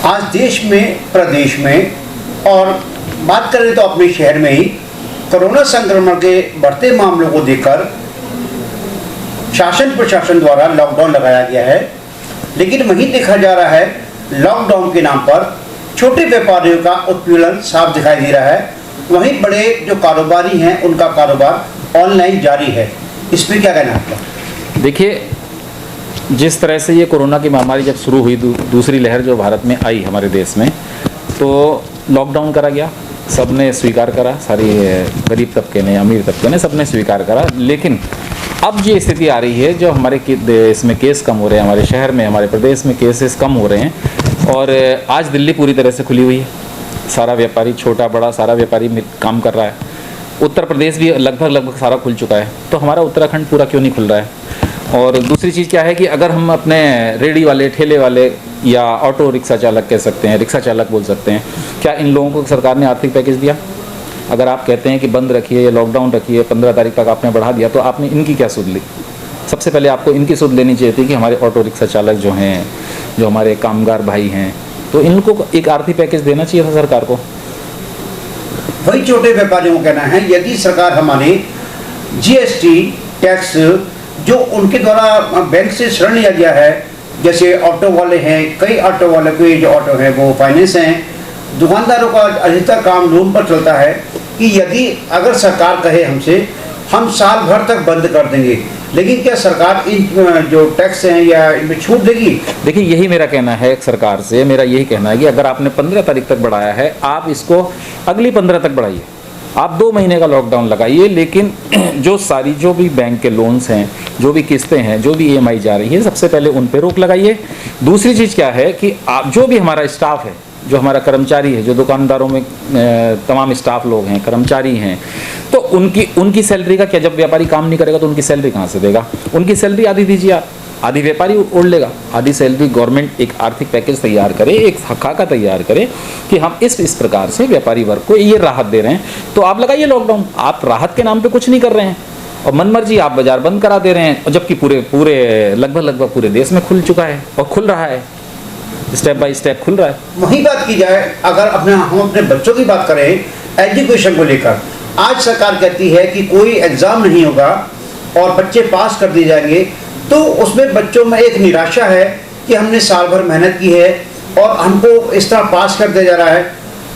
आज देश में, प्रदेश में और बात करें तो अपने शहर में ही कोरोना संक्रमण के बढ़ते मामलों को देखकर शासन प्रशासन द्वारा लॉकडाउन लगाया गया है। लेकिन वहीं देखा जा रहा है लॉकडाउन के नाम पर छोटे व्यापारियों का उत्पीड़न साफ दिखाई दे रहा है। वहीं बड़े जो कारोबारी हैं उनका कारोबार ऑनलाइन जारी है। इस पर क्या कहना है आपका? देखिए, जिस तरह से ये कोरोना की महामारी जब शुरू हुई, दूसरी लहर जो भारत में आई हमारे देश में, तो लॉकडाउन करा गया। सब ने स्वीकार करा, सारी गरीब तबके ने, अमीर तबके ने, सब ने स्वीकार करा। लेकिन अब ये स्थिति आ रही है जो हमारे इसमें केस कम हो रहे हैं, हमारे शहर में, हमारे प्रदेश में केसेस कम हो रहे हैं। और आज दिल्ली पूरी तरह से खुली हुई है। सारा व्यापारी, छोटा बड़ा सारा व्यापारी काम कर रहा है। उत्तर प्रदेश भी लगभग सारा खुल चुका है। तो हमारा उत्तराखंड पूरा क्यों नहीं खुल रहा है? और दूसरी चीज़ क्या है कि अगर हम अपने रेडी वाले, ठेले वाले या ऑटो रिक्शा चालक कह सकते हैं, रिक्शा चालक बोल सकते हैं, क्या इन लोगों को सरकार ने आर्थिक पैकेज दिया? अगर आप कहते हैं कि बंद रखिए या लॉकडाउन रखिए, 15 तारीख तक आपने बढ़ा दिया, तो आपने इनकी क्या सुध ली? सबसे पहले आपको इनकी सुध लेनी चाहिए थी कि हमारे ऑटो रिक्शा चालक जो हैं, जो हमारे कामगार भाई हैं, तो इनको एक आर्थिक पैकेज देना चाहिए था सरकार को। वही छोटे व्यापारियों का कहना है यदि सरकार हमारे जीएसटी टैक्स जो उनके द्वारा बैंक से ऋण लिया गया है, जैसे ऑटो वाले हैं, कई ऑटो वाले के जो ऑटो हैं वो फाइनेंस हैं, दुकानदारों का अधिकतर काम लोन पर चलता है, कि यदि अगर सरकार कहे हमसे हम साल भर तक बंद कर देंगे, लेकिन क्या सरकार इन जो टैक्स हैं या इनमें छूट देगी? देखिए, यही मेरा कहना है सरकार से। मेरा यही कहना है कि अगर आपने 15 तारीख तक बढ़ाया है, आप इसको अगली 15 तक बढ़ाइए। आप 2 महीने का लॉकडाउन लगाइए, लेकिन जो भी बैंक के लोन्स हैं, जो भी किस्तें हैं, जो भी ईएमआई जा रही है, सबसे पहले उन पे रोक लगाइए। दूसरी चीज़ क्या है कि आप जो भी हमारा स्टाफ है, जो हमारा कर्मचारी है, जो दुकानदारों में तमाम स्टाफ लोग हैं, कर्मचारी हैं, तो उनकी सैलरी का क्या, जब व्यापारी काम नहीं करेगा तो उनकी सैलरी कहाँ से देगा? उनकी सैलरी आधी दीजिए आप, आधी व्यापारी ओढ़ लेगा, आधी सैलरी गवर्नमेंट एक आर्थिक पैकेज तैयार करे, एक खाका तैयार करे कि हम इस प्रकार से व्यापारी वर्ग को ये राहत दे रहे हैं। तो आप लगाइए लॉकडाउन। आप राहत के नाम पे कुछ नहीं कर रहे हैं और मनमर्जी आप बाजार बंद करा दे रहे हैं, और जबकि पूरे लगभग पूरे देश में खुल चुका है और खुल रहा है, स्टेप बाय स्टेप खुल रहा है। वही बात की जाए, अगर हम अपने बच्चों की बात करें एजुकेशन को लेकर, आज सरकार कहती है कि कोई एग्जाम नहीं होगा और बच्चे पास कर दिए जाएंगे, तो उसमें बच्चों में एक निराशा है कि हमने साल भर मेहनत की है और हमको इस तरह पास कर दिया जा रहा है,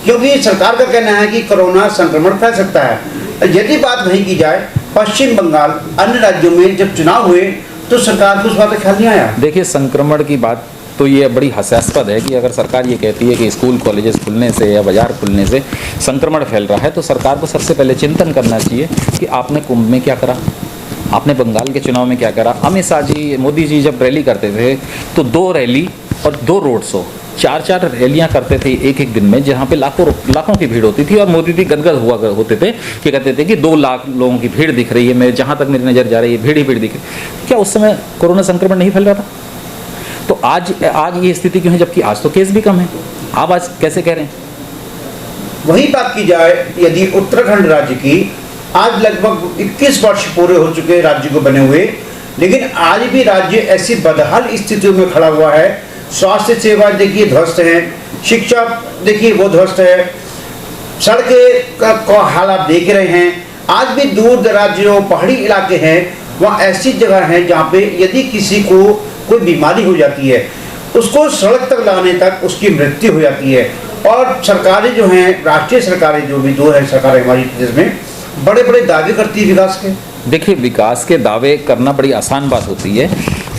क्योंकि सरकार का कहना है कि कोरोना संक्रमण फैल सकता है। यदि बात वही की जाए, पश्चिम बंगाल, अन्य राज्यों में जब चुनाव हुए तो सरकार को उस बात का ख्याल नहीं आया। देखिए, संक्रमण की बात तो ये बड़ी हास्यास्पद है कि अगर सरकार ये कहती है कि स्कूल कॉलेजेस खुलने से या बाजार खुलने से संक्रमण फैल रहा है, तो सरकार को सबसे पहले चिंतन करना चाहिए कि आपने कुंभ में क्या करा, आपने बंगाल के चुनाव में क्या करा। अमित शाह जी, मोदी जी जब रैली करते थे तो 2 रैली और 2 रोड शो, 4 रैलियां करते थे एक दिन में, जहाँ पे लाखों की भीड़ होती थी और मोदी जी गदगद हुआ होते थे कि कहते थे कि 2 लाख लोगों की भीड़ दिख रही है, मैं जहाँ तक मेरी नज़र जा रही है भीड़ ही भीड़ दिख रही है। क्या उस समय कोरोना संक्रमण नहीं फैल रहा था? तो आज ये स्थिति क्यों है, जबकि आज तो केस भी कम है? आप आज कैसे कह रहे हैं? वही बात की जाए, यदि उत्तराखंड राज्य की, आज लगभग 21 वर्ष पूरे हो चुके राज्य को बने हुए, लेकिन आज भी राज्य ऐसी बदहाल स्थितियों में खड़ा हुआ है। स्वास्थ्य सेवा देखिए ध्वस्त है, शिक्षा देखिए वो ध्वस्त है, सड़कें का हाल आप देख रहे हैं। आज भी दूर दराज जो पहाड़ी इलाके हैं, वहाँ ऐसी जगह हैं जहाँ पे यदि किसी को कोई बीमारी हो जाती है, उसको सड़क तक लाने तक उसकी मृत्यु हो जाती है। और सरकारें जो हैं, राष्ट्रीय सरकारें जो भी 2 है सरकारें हमारी प्रदेश में, बड़े बड़े दावे करती है विकास के। देखिए, विकास के दावे करना बड़ी आसान बात होती है,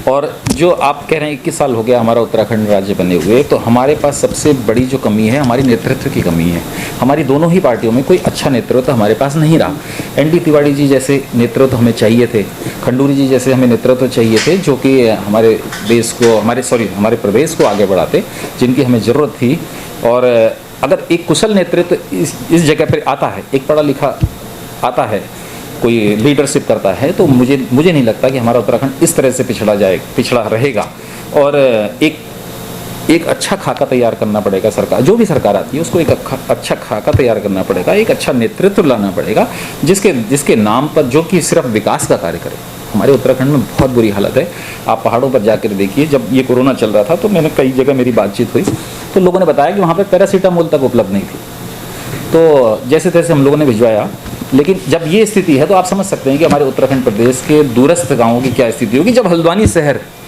और जो आप कह रहे हैं 21 साल हो गया हमारा उत्तराखंड राज्य बने हुए, तो हमारे पास सबसे बड़ी जो कमी है हमारी नेतृत्व की कमी है। हमारी दोनों ही पार्टियों में कोई अच्छा नेतृत्व हमारे पास नहीं रहा। एनडी तिवारी जी जैसे नेतृत्व हमें चाहिए थे, खंडूरी जी जैसे हमें नेतृत्व चाहिए थे, जो कि हमारे देश को, हमारे प्रदेश को आगे बढ़ाते, जिनकी हमें ज़रूरत थी। और अगर एक कुशल नेतृत्व इस जगह पर आता है, एक पढ़ा लिखा आता है, कोई लीडरशिप करता है, तो मुझे नहीं लगता कि हमारा उत्तराखंड इस तरह से पिछड़ा रहेगा। और एक अच्छा खाका तैयार करना पड़ेगा, सरकार जो भी सरकार आती है उसको एक अच्छा खाका तैयार करना पड़ेगा, एक अच्छा नेतृत्व लाना पड़ेगा, जिसके नाम पर, जो कि सिर्फ विकास का कार्य करे। हमारे उत्तराखंड में बहुत बुरी हालत है। आप पहाड़ों पर जाकर देखिए, जब ये कोरोना चल रहा था तो मैंने कई जगह मेरी बातचीत हुई तो लोगों ने बताया कि वहाँ पर पैरासीटामोल तक उपलब्ध नहीं थी। तो जैसे तैसे हम लोगों ने भिजवाया, लेकिन जब ये स्थिति है तो आप समझ सकते हैं कि हमारे उत्तराखंड प्रदेश के दूरस्थ गाँवों की क्या स्थिति होगी। जब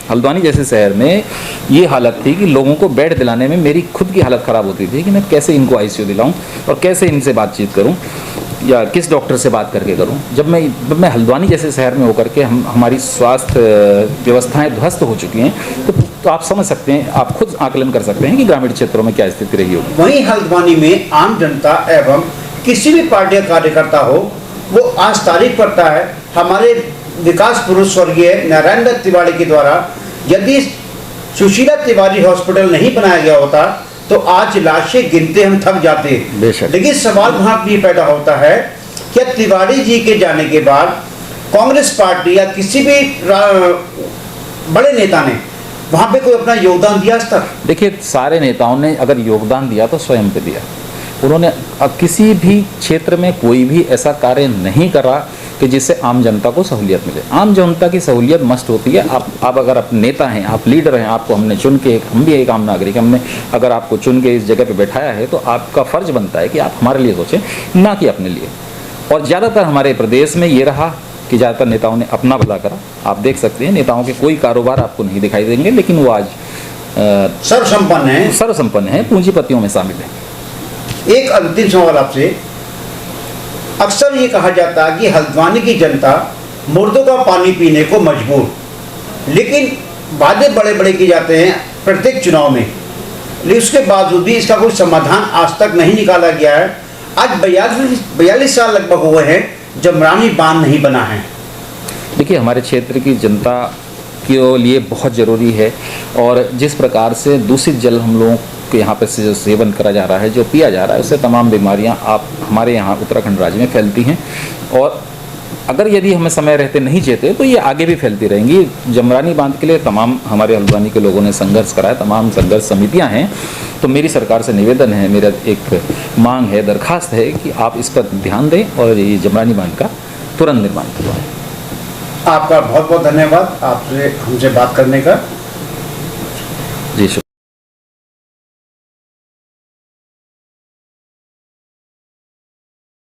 हल्द्वानी जैसे शहर में ये हालत थी कि लोगों को बेड दिलाने में मेरी खुद की हालत ख़राब होती थी कि मैं कैसे इनको आईसीयू दिलाऊं और कैसे इनसे बातचीत करूं या किस डॉक्टर से बात करके करूं। जब मैं हल्द्वानी जैसे शहर में होकर के हमारी स्वास्थ्य व्यवस्थाएं ध्वस्त हो चुकी हैं तो आप समझ सकते हैं, आप खुद आकलन कर सकते हैं कि ग्रामीण क्षेत्रों में क्या स्थिति रही होगी। वहीं हल्द्वानी में आम जनता एवं किसी भी पार्टी का कार्यकर्ता हो, वो आज तारीफ करता है हमारे विकास पुरुष स्वर्गीय नारायण दत्त तिवारी के द्वारा यदि सुशीला तिवारी हॉस्पिटल नहीं बनाया गया होता तो आज लाशें गिनते हम थक जाते। बेशक। लेकिन सवाल वहाँ भी पैदा होता है कि तिवारी जी के जाने के बाद कांग्रेस पार्टी या किसी भी बड़े नेता ने वहाँ पे कोई अपना योगदान दिया आज तक? देखिए, सारे नेताओं ने अगर योगदान दिया तो स्वयं पे दिया। उन्होंने किसी भी क्षेत्र में कोई भी ऐसा कार्य नहीं करा कि जिससे आम जनता को सहूलियत मिले। आम जनता की सहूलियत मस्ट होती है। आप अगर आप नेता हैं, आप लीडर हैं, आपको हमने चुन के, हम भी एक आम नागरिक, हमने अगर आपको चुन के इस जगह पे बैठाया है तो आपका फर्ज बनता है कि आप हमारे लिए सोचें, ना कि अपने लिए। और ज़्यादातर हमारे प्रदेश में ये रहा कि ज़्यादातर नेताओं ने अपना भला करा। आप देख सकते हैं नेताओं के कोई कारोबार आपको नहीं दिखाई देंगे, लेकिन वो आज सर्वसंपन्न है, पूंजीपतियों में शामिल है। एक अंतिम सवाल आपसे, अक्सर ये कहा जाता है कि हल्द्वानी की जनता मुर्दों का पानी पीने को मजबूर, लेकिन वादे बड़े बड़े किए जाते हैं प्रत्येक चुनाव में, लेकिन उसके बावजूद भी इसका कोई समाधान आज तक नहीं निकाला गया है। आज 42 साल लगभग हुए हैं जमरानी बांध नहीं बना है। देखिए, हमारे क्षेत्र की जनता के लिए बहुत ज़रूरी है, और जिस प्रकार से दूषित जल हम लोगों के यहाँ पे से जो सेवन करा जा रहा है, जो पिया जा रहा है, उससे तमाम बीमारियाँ आप हमारे यहाँ उत्तराखंड राज्य में फैलती हैं, और अगर यदि हमें समय रहते नहीं जेते तो ये आगे भी फैलती रहेंगी। जमरानी बांध के लिए तमाम हमारे हल्द्वानी के लोगों ने संघर्ष करा है, तमाम संघर्ष समितियाँ हैं। तो मेरी सरकार से निवेदन है, मेरा एक मांग है, दरखास्त है कि आप इस पर ध्यान दें और ये जमरानी बांध का तुरंत निर्माण करवाएं। आपका बहुत बहुत धन्यवाद आपसे हमसे बात करने का। जी शुक्रिया।